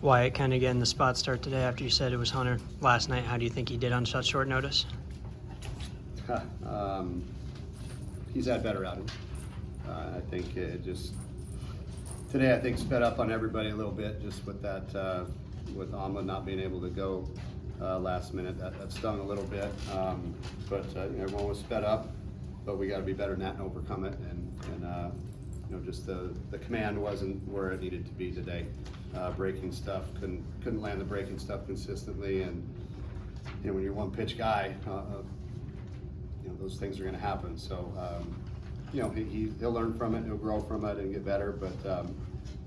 Wyatt kind of getting the spot start today after you said it was Hunter last night. How do you think he did on such short notice? He's had better outings. I think it just today I think sped up on everybody a little bit just with that with Amla not being able to go last minute. That stung a little bit, but everyone was sped up. But we got to be better than that and overcome it. And just the command wasn't where it needed to be today. Breaking stuff couldn't land the breaking stuff consistently, and when you're one pitch guy, those things are going to happen. So he'll learn from it, he'll grow from it, and get better. But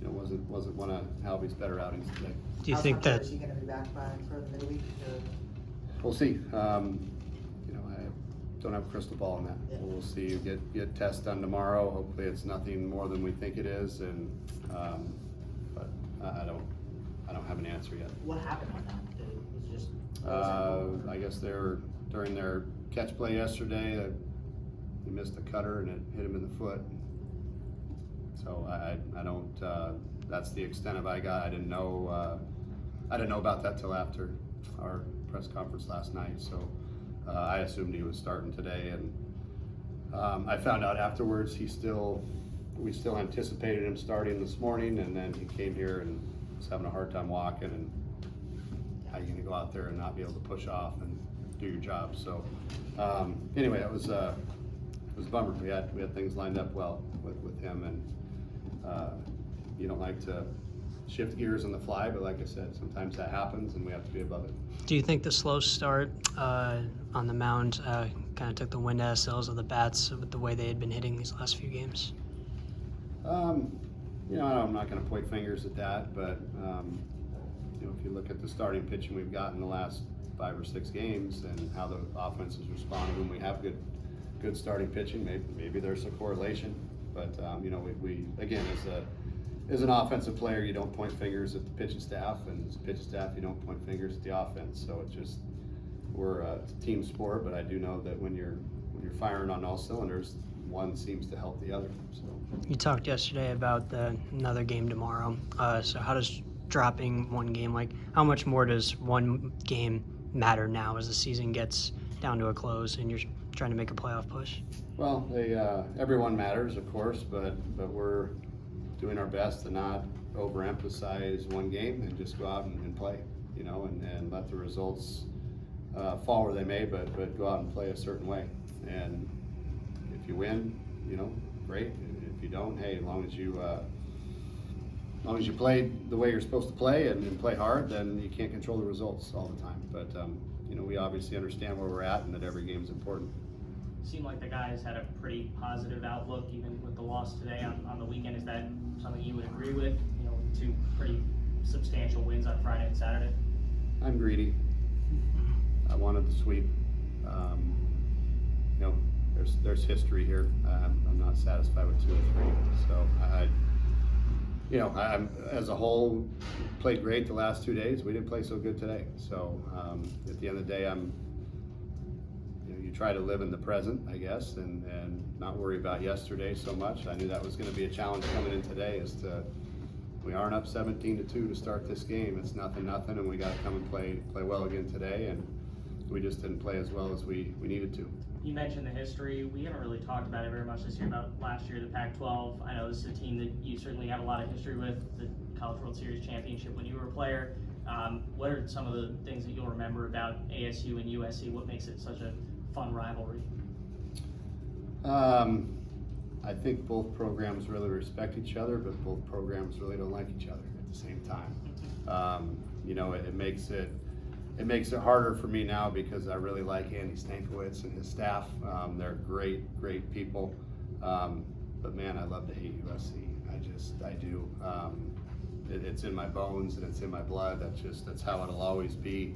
wasn't one of Halby's better outings today. Do you think that is he going to be back by for the midweek? We'll see. I don't have a crystal ball on that. Yeah. We'll see. Get tests done tomorrow. Hopefully, it's nothing more than we think it is. And but I don't have an answer yet. What happened on that? It was just. I guess during their catch play yesterday, he missed a cutter and it hit him in the foot. So I don't. That's the extent of I got. I didn't know about that till after our press conference last night. So. I assumed he was starting today, and I found out afterwards we still anticipated him starting this morning, and then he came here and was having a hard time walking, and how you gonna go out there and not be able to push off and do your job? So anyway, it was a bummer. We had things lined up well with him, and you don't like to shift gears on the fly, but like I said, sometimes that happens and we have to be above it. Do you think the slow start on the mound kind of took the wind out of sails of the bats with the way they had been hitting these last few games? I'm not going to point fingers at that, but if you look at the starting pitching we've got in the last 5 or 6 games and how the offense has responded when we have good starting pitching, maybe there's a correlation. But we again, as an offensive player, you don't point fingers at the pitching staff, and as a pitching staff, you don't point fingers at the offense. So we're a team sport, but I do know that when you're firing on all cylinders, one seems to help the other. So you talked yesterday about another game tomorrow. So how does dropping one game, how much more does one game matter now as the season gets down to a close and you're trying to make a playoff push? Well, everyone matters, of course, but we're doing our best to not overemphasize one game and just go out and play, and let the results fall where they may, but go out and play a certain way. And if you win, great. If you don't, hey, as long as you played the way you're supposed to play and play hard, then you can't control the results all the time. But we obviously understand where we're at and that every game is important. Seemed like the guys had a pretty positive outlook even with the loss today on the weekend. Is that something you would agree with? 2 pretty substantial wins on Friday and Saturday. I'm greedy. I wanted the sweep. There's history here. I'm not satisfied with 2 or 3. So I'm as a whole played great the last 2 days. We didn't play so good today. So at the end of the day, you try to live in the present, I guess, and not worry about yesterday so much. I knew that was going to be a challenge coming in today. We aren't up 17-2 to start this game. It's nothing, and we got to come and play well again today. And we just didn't play as well as we needed to. You mentioned the history. We haven't really talked about it very much this year, about last year, the Pac-12. I know this is a team that you certainly have a lot of history with, the College World Series championship when you were a player. What are some of the things that you'll remember about ASU and USC? What makes it such a fun rivalry? I think both programs really respect each other, but both programs really don't like each other at the same time. It makes it harder for me now because I really like Andy Stankiewicz and his staff. They're great people. But man, I love to hate USC. I do. It's in my bones and it's in my blood. That's how it'll always be.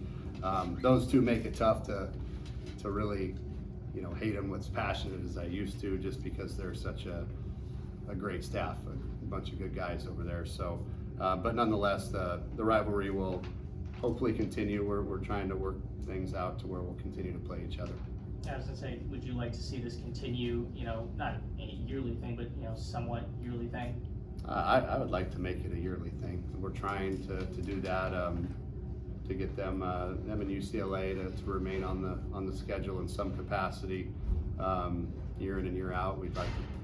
Those two make it tough to really, hate them as passionate as I used to, just because they're such a great staff, a bunch of good guys over there. So, but nonetheless, the rivalry will hopefully continue. We're trying to work things out to where we'll continue to play each other. I was going to say, would you like to see this continue, not a yearly thing, but, somewhat yearly thing? I would like to make it a yearly thing. We're trying to do that, to get them and UCLA to remain on the schedule in some capacity, year in and year out. We'd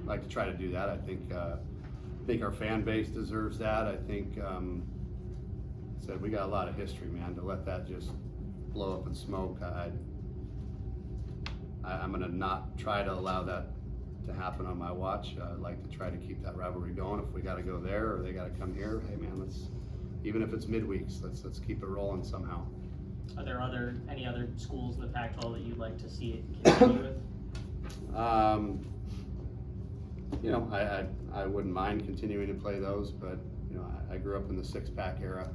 like to try to do that. I think our fan base deserves that. I think we got a lot of history, man. To let that just blow up in smoke, I'm gonna not try to allow that to happen on my watch. I'd like to try to keep that rivalry going. If we got to go there or they got to come here, hey man, even if it's midweeks, let's keep it rolling somehow. Are there any other schools in the Pac-12 that you'd like to see it continue with? I wouldn't mind continuing to play those, but I grew up in the six-pack era,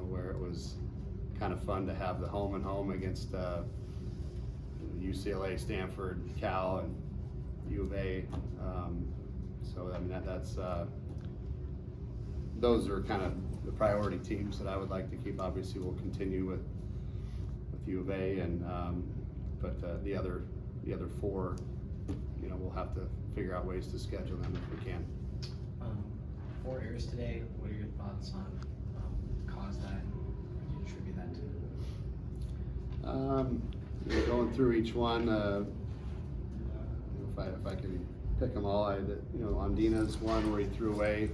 where it was kind of fun to have the home and home against UCLA, Stanford, Cal, and U of A. So I mean that's those are kind of the priority teams that I would like to keep. Obviously, we'll continue with U of A, and but the other four, we'll have to figure out ways to schedule them if we can. 4 errors today. What are your thoughts on cause that? What do you attribute that to? Going through each one, if I can pick them all, on Dina's one where he threw away.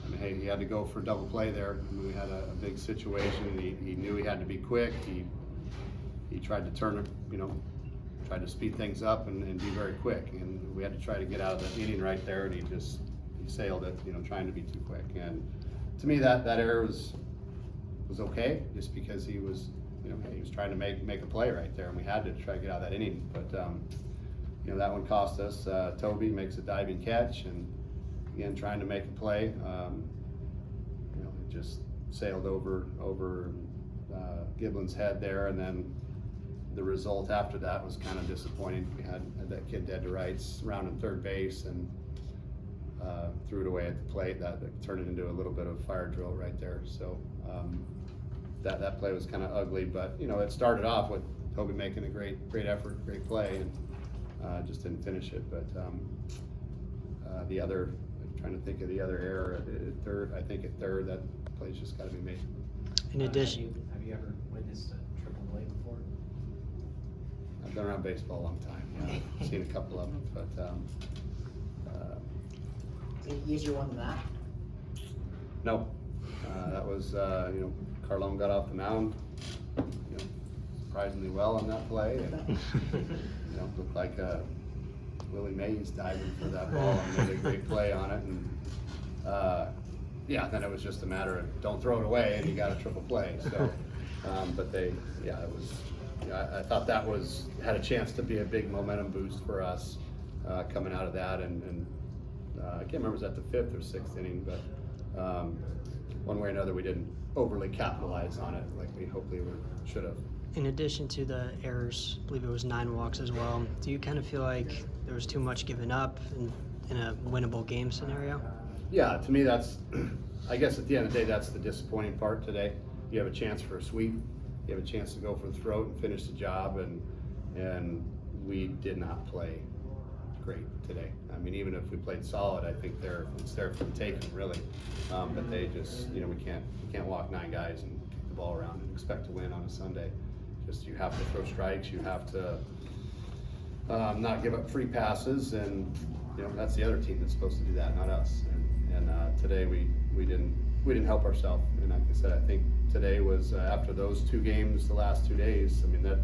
I mean, hey, he had to go for double play there. I mean, we had a big situation, and he knew he had to be quick. He tried to turn it, tried to speed things up and be very quick, and we had to try to get out of the inning right there, and he sailed it, trying to be too quick. And to me, that error was okay, just because he was, he was trying to make a play right there, and we had to try to get out of that inning. But that one cost us. Toby makes a diving catch, and again trying to make a play. It just sailed over Giblin's head there, and then the result after that was kind of disappointing. We had that kid dead to rights, rounding third base, and threw it away at the plate. That turned it into a little bit of a fire drill right there. So that play was kind of ugly, but it started off with Toby making a great effort, great play, and just didn't finish it. But the other, I'm trying to think of the other error at third. I think at third that play's just got to be made. In addition, have you ever witnessed a triple play before? I've been around baseball a long time. Yeah, I've seen a couple of them, but Easier one than that? no. That was Carlone got off the mound, surprisingly well on that play, and looked like Willie Mays diving for that ball and made a great play on it, and then it was just a matter of don't throw it away, and you got a triple play. So, but it was. I thought that had a chance to be a big momentum boost for us coming out of that, and I can't remember if it was at the 5th or 6th inning, but one way or another we didn't overly capitalize on it like we hopefully should have. in addition to the errors, I believe it was 9 walks as well. Do you kind of feel like there was too much given up in a winnable game scenario? Yeah, to me that's, I guess at the end of the day, that's the disappointing part today. You have a chance for a sweep, you have a chance to go for the throat and finish the job, and we did not play great today. I mean, even if we played solid, I think it's there for the taking, really. But they just, we can't walk 9 guys and kick the ball around and expect to win on a Sunday. Just you have to throw strikes, you have to not give up free passes, and that's the other team that's supposed to do that, not us. And today we didn't help ourselves. And like I said, I think today was after those 2 games, the last 2 days. I mean that.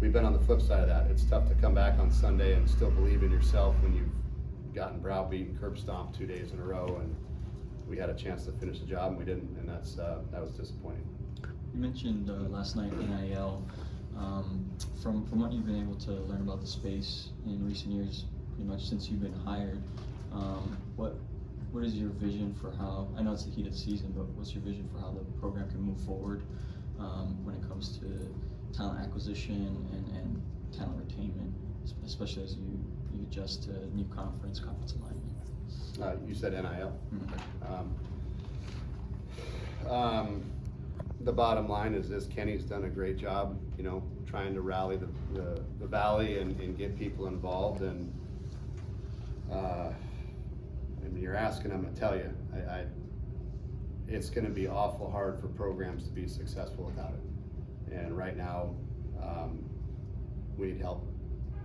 We've been on the flip side of that. It's tough to come back on Sunday and still believe in yourself when you've gotten browbeaten, curb stomped 2 days in a row, and we had a chance to finish the job and we didn't, and that was disappointing. You mentioned last night NIL. From what you've been able to learn about the space in recent years, pretty much since you've been hired, what is your vision for how? I know it's the heat of the season, but what's your vision for how the program can move forward when it comes to talent acquisition and talent retainment, especially as you adjust to new conference alignment? You said NIL. Mm-hmm. The bottom line is this: Kenny's done a great job, trying to rally the valley and get people involved, and and when you're asking, I'm gonna tell you, it's gonna be awful hard for programs to be successful without it. And right now, we need help,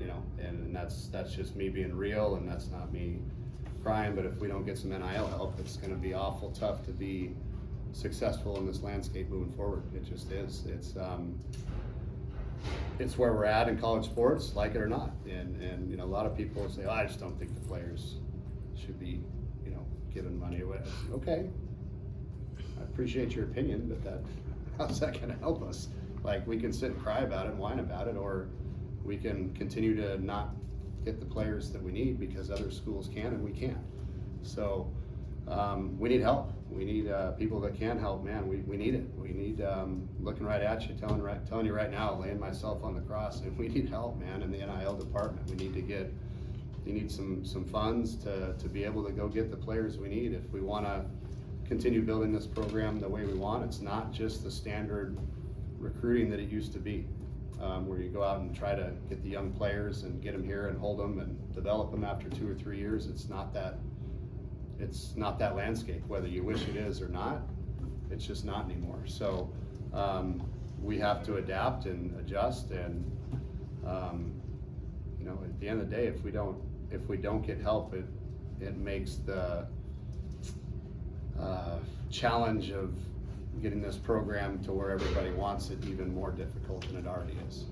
you know, and that's just me being real, and that's not me crying, but if we don't get some NIL help, it's gonna be awful tough to be successful in this landscape moving forward. It just is. It's where we're at in college sports, like it or not. And you know, a lot of people say, oh, I just don't think the players should be, you know, given money away. Okay, I appreciate your opinion, but how's that gonna help us? Like, we can sit and cry about it and whine about it, or we can continue to not get the players that we need because other schools can and we can't. So we need help. We need people that can help, man. We need it. We need, looking right at you, telling you right now, laying myself on the cross, and we need help, man, in the NIL department. We need some funds to be able to go get the players we need if we want to continue building this program the way we want. It's not just the standard recruiting that it used to be, where you go out and try to get the young players and get them here and hold them and develop them after 2 or 3 years. It's not that landscape, whether you wish it is or not. It's just not anymore. So we have to adapt and adjust, and you know, at the end of the day, if we don't get help, it makes the challenge of getting this program to where everybody wants it even more difficult than it already is.